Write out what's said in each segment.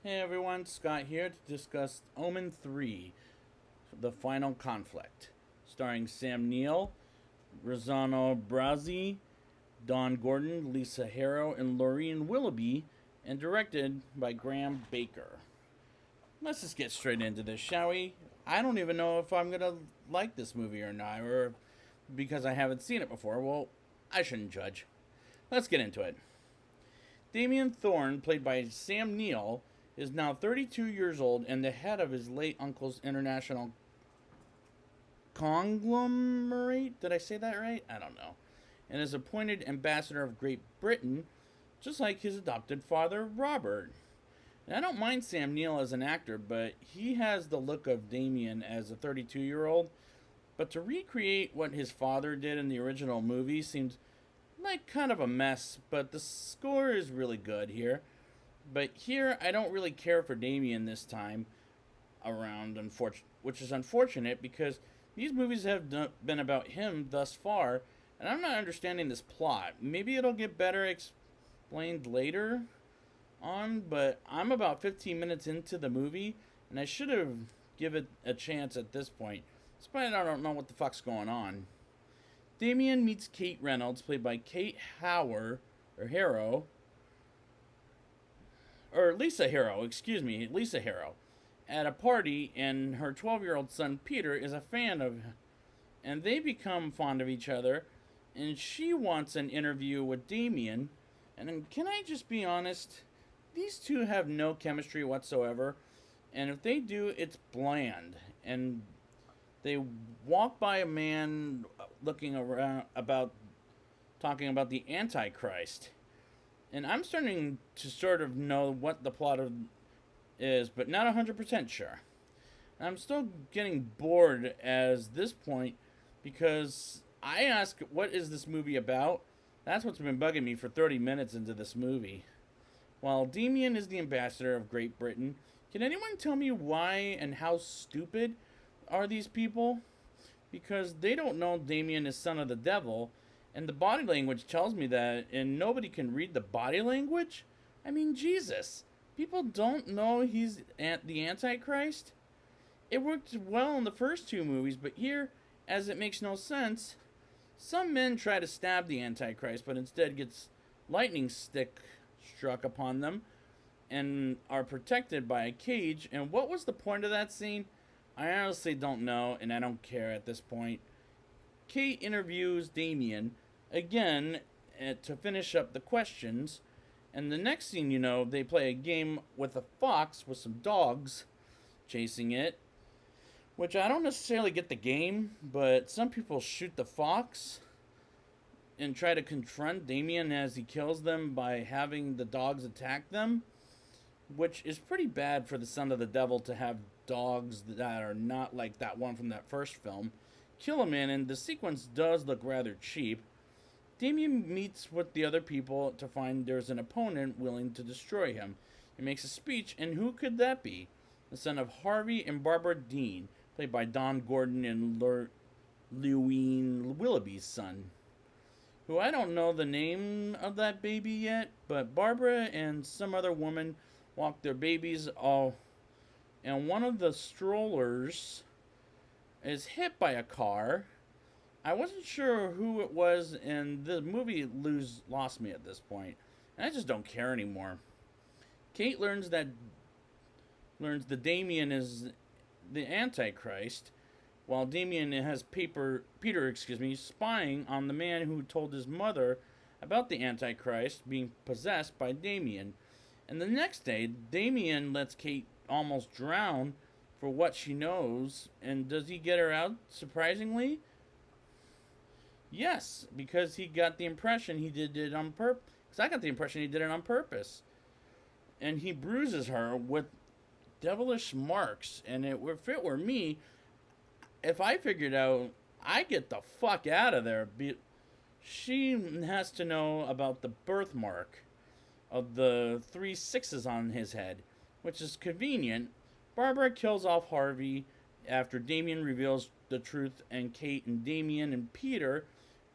Hey everyone, Scott here to discuss Omen 3, The Final Conflict, starring Sam Neill, Rosanna Brazzi, Don Gordon, Lisa Harrow, and Laureen Willoughby, and directed by Graham Baker. Let's just get straight into this, shall we? I don't even know if I'm gonna like this movie or not, or because I haven't seen it before. Well, I shouldn't judge. Let's get into it. Damien Thorne, played by Sam Neill, is now 32 years old and the head of his late uncle's international conglomerate. Did I say that right? I don't know. And is appointed ambassador of Great Britain, just like his adopted father, Robert. And I don't mind Sam Neill as an actor, but he has the look of Damien as a 32-year-old. But to recreate what his father did in the original movie seems like kind of a mess, but the score is really good here. But here, I don't really care for Damien this time around, which is unfortunate because these movies have been about him thus far, and I'm not understanding this plot. Maybe it'll get better explained later on, but I'm about 15 minutes into the movie, and I should have given it a chance at this point, despite I don't know what the fuck's going on. Damien meets Kate Reynolds, played by Kate Harrow, or Lisa Harrow, Lisa Harrow, at a party, and her 12-year-old son Peter is a fan of, and they become fond of each other, and she wants an interview with Damien, and can I just be honest, these two have no chemistry whatsoever, and if they do, it's bland, and they walk by a man looking around talking about the Antichrist. And I'm starting to sort of know what the plot is, but not 100% sure. I'm still getting bored at this point because I ask, what is this movie about? That's what's been bugging me for 30 minutes into this movie. While Damien is the ambassador of Great Britain, can anyone tell me why and how stupid are these people? Because they don't know Damien is son of the devil, and the body language tells me that, and nobody can read the body language? I mean, Jesus. People don't know he's the Antichrist? It worked well in the first two movies, but here, as it makes no sense, some men try to stab the Antichrist, but instead gets lightning stick struck upon them, and are protected by a cage, and what was the point of that scene? I honestly don't know, and I don't care at this point. Kate interviews Damien again to finish up the questions, and the next scene, they play a game with a fox with some dogs chasing it, which I don't necessarily get the game, but some people shoot the fox and try to confront Damien as he kills them by having the dogs attack them, which is pretty bad for the son of the devil to have dogs that are not like that one from that first film kill him in, and the sequence does look rather cheap. Damien meets with the other people to find there's an opponent willing to destroy him. He makes a speech, and who could that be? The son of Harvey and Barbara Dean, played by Don Gordon and Laureen Willoughby's son, who I don't know the name of that baby yet, but Barbara and some other woman walk their babies all, and one of the strollers is hit by a car. I wasn't sure who it was, and the movie lost me at this point, and I just don't care anymore. Kate learns that Damien is the Antichrist, while Damien has Peter, spying on the man who told his mother about the Antichrist being possessed by Damien. And the next day, Damien lets Kate almost drown for what she knows, and does he get her out, surprisingly? Yes, because he got the impression he did it on purpose. Because I got the impression he did it on purpose. And he bruises her with devilish marks, and if it were me, if I figured out, I get the fuck out of there. She has to know about the birthmark of the 3 6s on his head, which is convenient. Barbara kills off Harvey after Damien reveals the truth, and Kate and Damien and Peter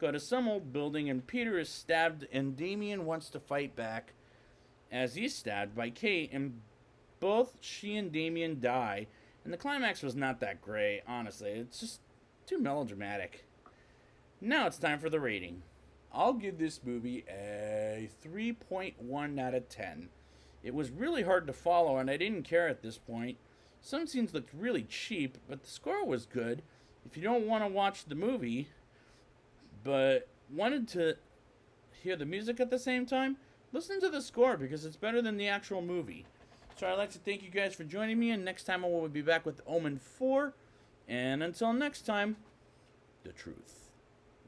go to some old building, and Peter is stabbed, and Damien wants to fight back as he's stabbed by Kate, and both she and Damien die, and the climax was not that great, honestly. It's just too melodramatic. Now it's time for the rating. I'll give this movie a 3.1 out of 10. It was really hard to follow, and I didn't care at this point. Some scenes looked really cheap, but the score was good. If you don't want to watch the movie, but wanted to hear the music at the same time, listen to the score because it's better than the actual movie. So I'd like to thank you guys for joining me, and next time I will be back with Omen 4. And until next time, the truth.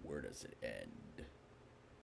Where does it end?